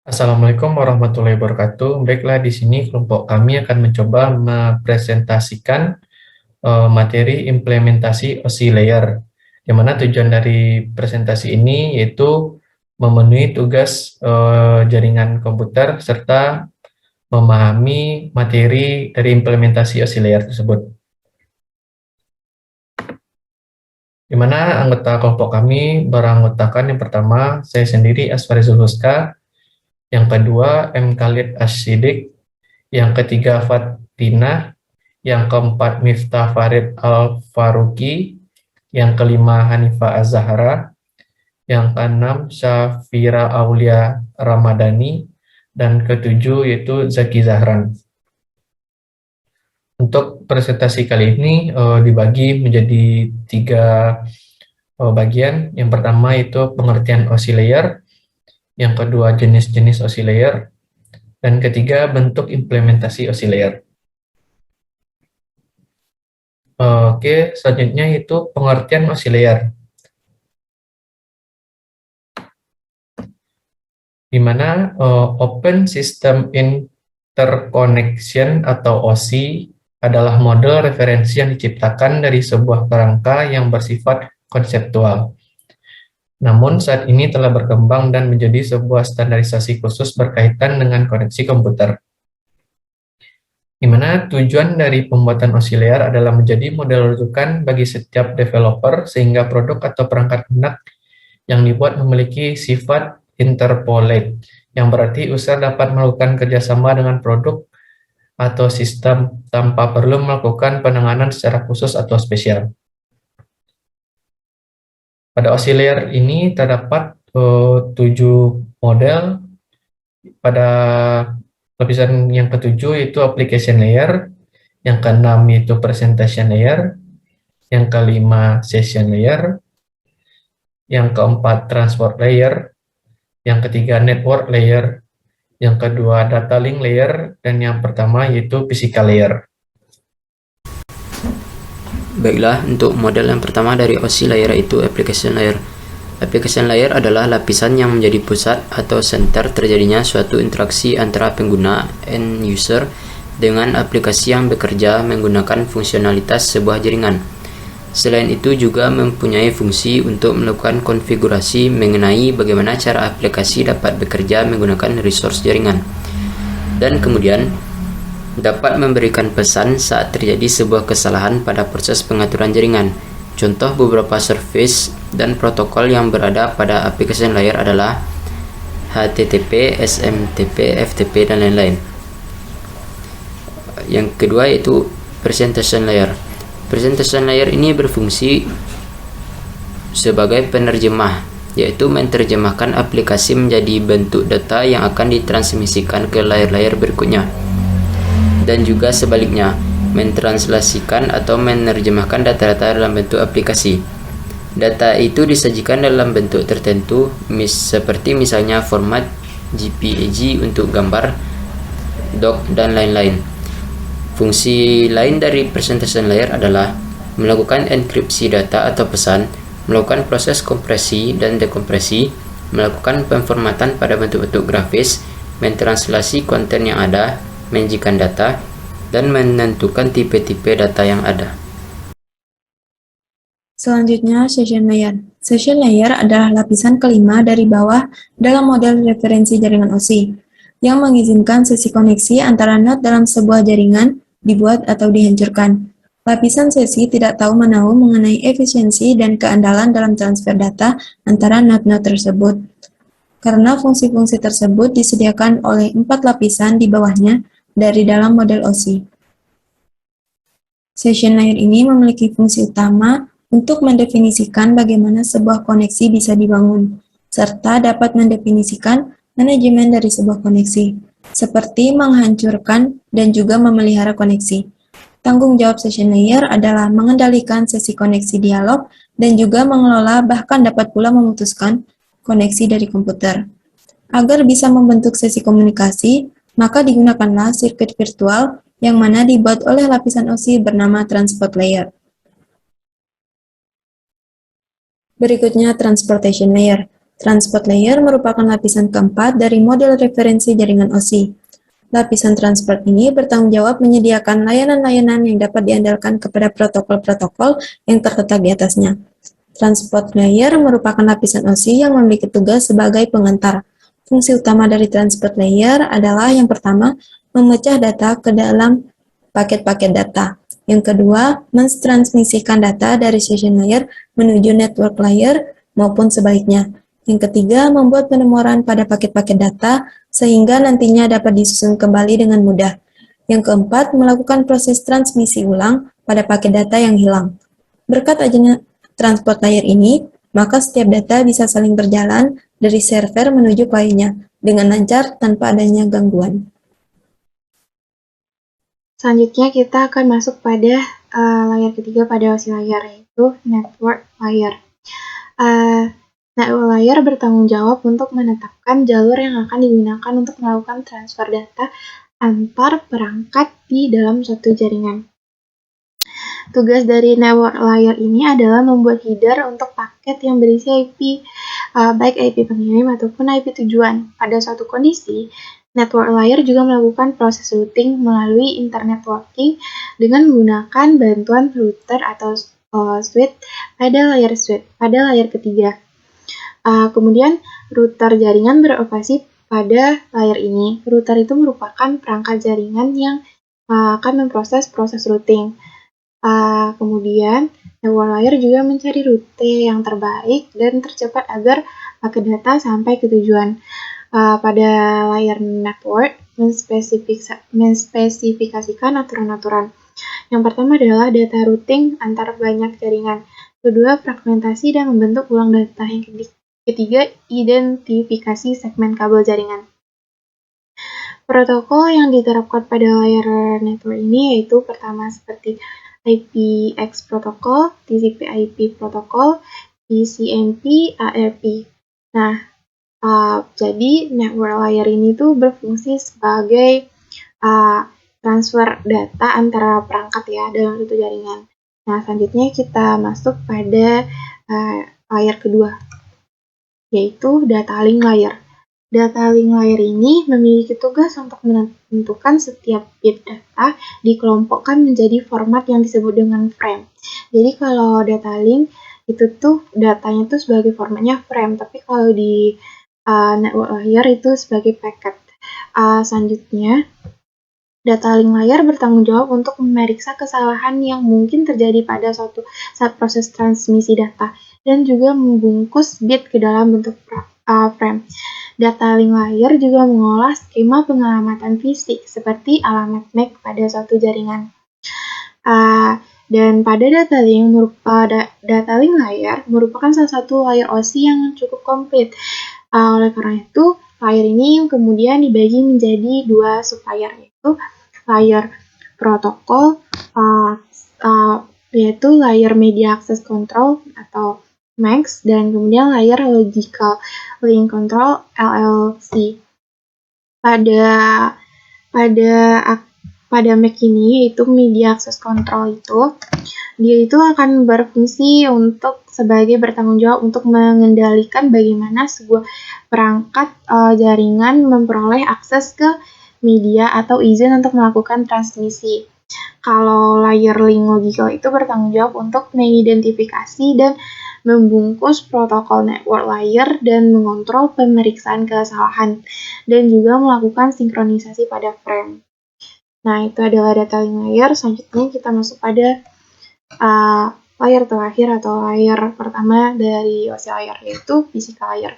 Assalamualaikum warahmatullahi wabarakatuh. Baiklah, di sini kelompok kami akan mencoba mempresentasikan materi implementasi OSI layer, di mana tujuan dari presentasi ini yaitu memenuhi tugas jaringan komputer serta memahami materi dari implementasi OSI layer tersebut. Di mana anggota kelompok kami beranggotakan yang pertama, saya sendiri Asfarizul Huska, yang kedua M. Khalid Ashidik, yang ketiga Fatina, yang keempat Miftah Farid Al-Faruqi, yang kelima Hanifah Az-Zahra, yang keenam Syafira Aulia Ramadhani, dan ketujuh yaitu Zaki Zahran. Untuk presentasi kali ini dibagi menjadi tiga bagian. Yang pertama itu pengertian OSI layer, yang kedua jenis-jenis OSI layer, dan ketiga bentuk implementasi OSI layer. Oke, selanjutnya itu pengertian OSI layer, di mana Open System Interconnection atau OSI adalah model referensi yang diciptakan dari sebuah kerangka yang bersifat konseptual. Namun saat ini telah berkembang dan menjadi sebuah standarisasi khusus berkaitan dengan koneksi komputer. Di mana tujuan dari pembuatan OSI layer adalah menjadi model rujukan bagi setiap developer sehingga produk atau perangkat lunak yang dibuat memiliki sifat interpolate, yang berarti user dapat melakukan kerjasama dengan produk atau sistem tanpa perlu melakukan penanganan secara khusus atau spesial. Pada OSI layer ini terdapat 7 model. Pada lapisan yang ketujuh itu application layer, yang keenam itu presentation layer, yang kelima session layer, yang keempat transport layer, yang ketiga network layer, yang kedua data link layer, dan yang pertama yaitu physical layer. Baiklah, untuk model yang pertama dari OSI layer yaitu application layer. Application layer adalah lapisan yang menjadi pusat atau center terjadinya suatu interaksi antara pengguna end user dengan aplikasi yang bekerja menggunakan fungsionalitas sebuah jaringan. Selain itu juga mempunyai fungsi untuk melakukan konfigurasi mengenai bagaimana cara aplikasi dapat bekerja menggunakan resource jaringan. Dan kemudian dapat memberikan pesan saat terjadi sebuah kesalahan pada proses pengaturan jaringan. Contoh beberapa service dan protokol yang berada pada application layer adalah HTTP, SMTP, FTP, dan lain-lain. Yang kedua yaitu presentation layer. Presentation layer ini berfungsi sebagai penerjemah, yaitu menerjemahkan aplikasi menjadi bentuk data yang akan ditransmisikan ke layer-layer berikutnya. Dan juga sebaliknya, mentranslasikan atau menerjemahkan data-data dalam bentuk aplikasi. Data itu disajikan dalam bentuk tertentu, seperti misalnya format JPEG untuk gambar, doc, dan lain-lain. Fungsi lain dari presentation layer adalah melakukan enkripsi data atau pesan, melakukan proses kompresi dan dekompresi, melakukan pemformatan pada bentuk-bentuk grafis, mentranslasi konten yang ada, menyajikan data, dan menentukan tipe-tipe data yang ada. Selanjutnya, session layer. Session layer adalah lapisan kelima dari bawah dalam model referensi jaringan OSI, yang mengizinkan sesi koneksi antara node dalam sebuah jaringan dibuat atau dihancurkan. Lapisan sesi tidak tahu-menahu mengenai efisiensi dan keandalan dalam transfer data antara node-node tersebut. Karena fungsi-fungsi tersebut disediakan oleh 4 lapisan di bawahnya dari dalam model OSI. Session layer ini memiliki fungsi utama untuk mendefinisikan bagaimana sebuah koneksi bisa dibangun, serta dapat mendefinisikan manajemen dari sebuah koneksi, seperti menghancurkan dan juga memelihara koneksi. Tanggung jawab session layer adalah mengendalikan sesi koneksi dialog dan juga mengelola bahkan dapat pula memutuskan koneksi dari komputer. Agar bisa membentuk sesi komunikasi, maka digunakanlah sirkuit virtual yang mana dibuat oleh lapisan OSI bernama transport layer. Berikutnya transportation layer. Transport layer merupakan lapisan keempat dari model referensi jaringan OSI. Lapisan transport ini bertanggung jawab menyediakan layanan-layanan yang dapat diandalkan kepada protokol-protokol yang terletak di atasnya. Transport layer merupakan lapisan OSI yang memiliki tugas sebagai pengantar. Fungsi utama dari transport layer adalah yang pertama, memecah data ke dalam paket-paket data. Yang kedua, mentransmisikan data dari session layer menuju network layer maupun sebaliknya. Yang ketiga, membuat penomoran pada paket-paket data sehingga nantinya dapat disusun kembali dengan mudah. Yang keempat, melakukan proses transmisi ulang pada paket data yang hilang. Berkat adanya transport layer ini, maka setiap data bisa saling berjalan dari server menuju kliennya dengan lancar tanpa adanya gangguan. Selanjutnya kita akan masuk pada layer ketiga pada OSI layer, yaitu network layer. Network layer bertanggung jawab untuk menetapkan jalur yang akan digunakan untuk melakukan transfer data antar perangkat di dalam suatu jaringan. Tugas dari network layer ini adalah membuat header untuk paket yang berisi IP, baik IP pengirim ataupun IP tujuan. Pada suatu kondisi, network layer juga melakukan proses routing melalui internet networking dengan menggunakan bantuan router atau switch pada layer ketiga. Kemudian router jaringan beroperasi pada layer ini. Router itu merupakan perangkat jaringan yang akan memproses proses routing. Kemudian network layer juga mencari rute yang terbaik dan tercepat agar paket data sampai ke tujuan. Pada layer network menspesifikasikan aturan-aturan. Yang pertama adalah data routing antar banyak jaringan. Kedua, fragmentasi dan membentuk ulang data. Yang ketiga, identifikasi segmen kabel jaringan. Protokol yang diterapkan pada layer network ini yaitu pertama seperti IPX protokol, TCP/IP protokol, ECMP, ARP. Nah, jadi network layer ini tuh berfungsi sebagai transfer data antara perangkat ya dalam satu jaringan. Nah, selanjutnya kita masuk pada layer kedua, yaitu data link layer. Data link layer ini memiliki tugas untuk menentukan setiap bit data dikelompokkan menjadi format yang disebut dengan frame. Jadi kalau data link itu tuh datanya tuh sebagai formatnya frame, tapi kalau di network layer itu sebagai packet. Selanjutnya, data link layer bertanggung jawab untuk memeriksa kesalahan yang mungkin terjadi pada saat proses transmisi data dan juga membungkus bit ke dalam bentuk frame. Data link layer juga mengolah skema pengalamatan fisik seperti alamat MAC pada suatu jaringan. Dan pada data link layer merupakan salah satu layer OSI yang cukup komplit. Oleh karena itu, layer ini kemudian dibagi menjadi dua sublayer, yaitu layer protokol, yaitu layer media access control atau MAC, dan kemudian layer logical link control LLC. Pada MAC ini, yaitu media access control dia itu akan berfungsi sebagai bertanggung jawab untuk mengendalikan bagaimana sebuah perangkat jaringan memperoleh akses ke media atau izin untuk melakukan transmisi. Kalau layer link logical itu bertanggung jawab untuk mengidentifikasi dan membungkus protokol network layer dan mengontrol pemeriksaan kesalahan dan juga melakukan sinkronisasi pada frame. Nah, itu adalah data link layer. Selanjutnya kita masuk pada layer terakhir atau layer pertama dari OSI layer, yaitu physical layer.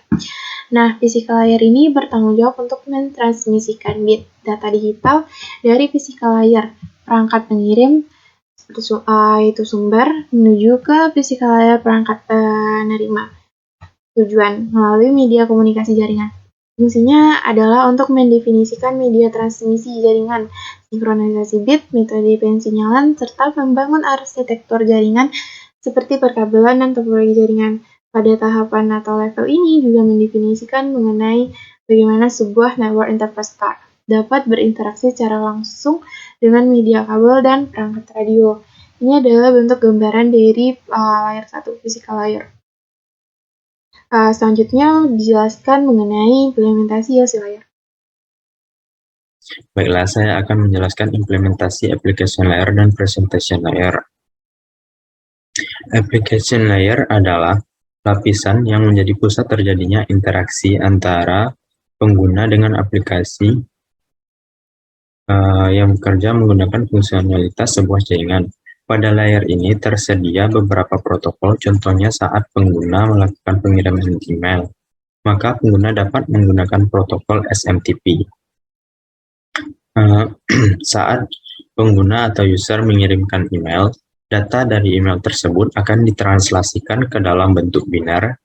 Nah, physical layer ini bertanggung jawab untuk mentransmisikan bit data digital dari physical layer, perangkat pengirim itu sumber, menuju ke physical layer perangkat penerima tujuan melalui media komunikasi jaringan. Fungsinya adalah untuk mendefinisikan media transmisi jaringan, sinkronisasi bit, metode pensinyalan, serta membangun arsitektur jaringan seperti perkabelan dan topologi jaringan. Pada tahapan atau level ini juga mendefinisikan mengenai bagaimana sebuah network interface card dapat berinteraksi secara langsung dengan media kabel dan perangkat radio. Ini adalah bentuk gambaran dari layer 1 physical layer. Selanjutnya dijelaskan mengenai implementasi hasil layar. Baiklah, saya akan menjelaskan implementasi application layer dan presentation layer. Application layer adalah lapisan yang menjadi pusat terjadinya interaksi antara pengguna dengan aplikasi yang bekerja menggunakan fungsionalitas sebuah jaringan. Pada layer ini tersedia beberapa protokol, contohnya saat pengguna melakukan pengiriman email, maka pengguna dapat menggunakan protokol SMTP. Saat pengguna atau user mengirimkan email, data dari email tersebut akan ditranslasikan ke dalam bentuk biner.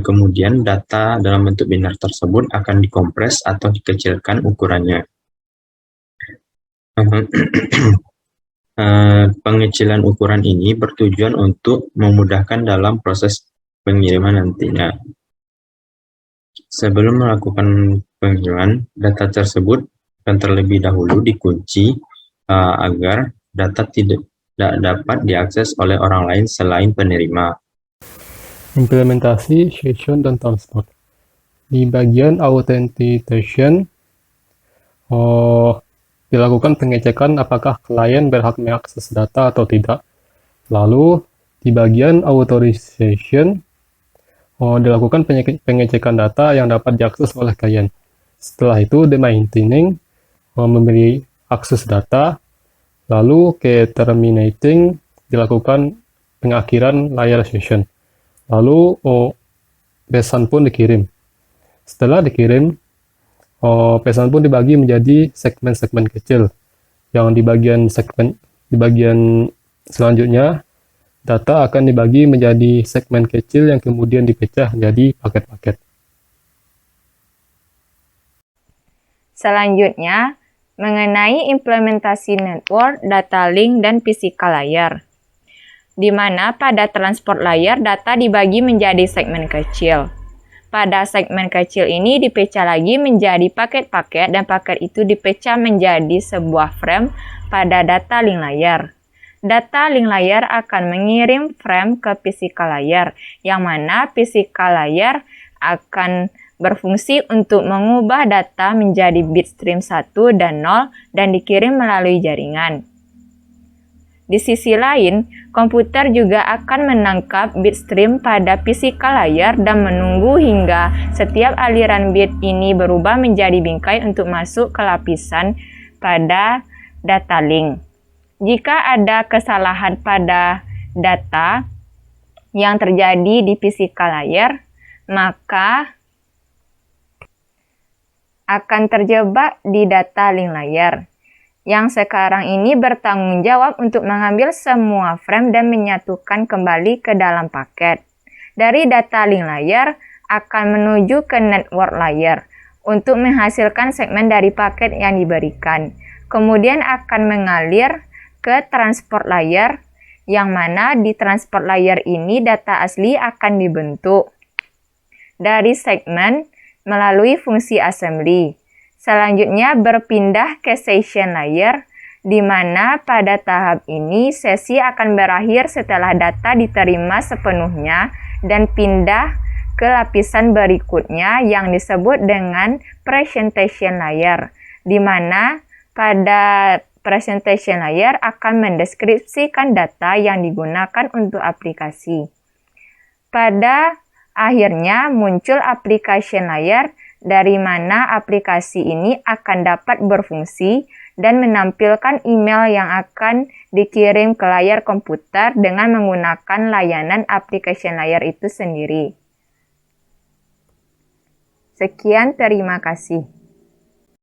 Kemudian data dalam bentuk biner tersebut akan dikompres atau dikecilkan ukurannya. Pengecilan ukuran ini bertujuan untuk memudahkan dalam proses pengiriman nantinya. Sebelum melakukan pengiriman, data tersebut dan terlebih dahulu dikunci agar data tidak dapat diakses oleh orang lain selain penerima. Implementasi session dan transport. Di bagian authentication, dilakukan pengecekan apakah klien berhak mengakses data atau tidak. Lalu di bagian authorization, dilakukan pengecekan data yang dapat diakses oleh klien. Setelah itu, demaintaining, memberi akses data, lalu ke terminating, dilakukan pengakhiran layar session. Lalu pesan pun dikirim. Setelah dikirim, pesan pun dibagi menjadi segmen-segmen kecil. Yang di bagian selanjutnya, data akan dibagi menjadi segmen kecil yang kemudian dipecah menjadi paket-paket. Selanjutnya, mengenai implementasi network, data link, dan physical layer, di mana pada transport layer data dibagi menjadi segmen kecil. Pada segmen kecil ini dipecah lagi menjadi paket-paket dan paket itu dipecah menjadi sebuah frame pada data link layer. Data link layer akan mengirim frame ke physical layer, yang mana physical layer akan berfungsi untuk mengubah data menjadi bitstream 1 dan 0 dan dikirim melalui jaringan. Di sisi lain, komputer juga akan menangkap bitstream pada physical layer dan menunggu hingga setiap aliran bit ini berubah menjadi bingkai untuk masuk ke lapisan pada data link. Jika ada kesalahan pada data yang terjadi di physical layer, maka akan terjebak di data link layer, yang sekarang ini bertanggung jawab untuk mengambil semua frame dan menyatukan kembali ke dalam paket. Dari data link layer akan menuju ke network layer untuk menghasilkan segmen dari paket yang diberikan. Kemudian akan mengalir ke transport layer, yang mana di transport layer ini data asli akan dibentuk dari segmen melalui fungsi assembly. Selanjutnya berpindah ke session layer, di mana pada tahap ini sesi akan berakhir setelah data diterima sepenuhnya dan pindah ke lapisan berikutnya yang disebut dengan presentation layer, di mana pada presentation layer akan mendeskripsikan data yang digunakan untuk aplikasi. Pada akhirnya muncul application layer, dari mana aplikasi ini akan dapat berfungsi dan menampilkan email yang akan dikirim ke layar komputer dengan menggunakan layanan application layer itu sendiri. Sekian, terima kasih.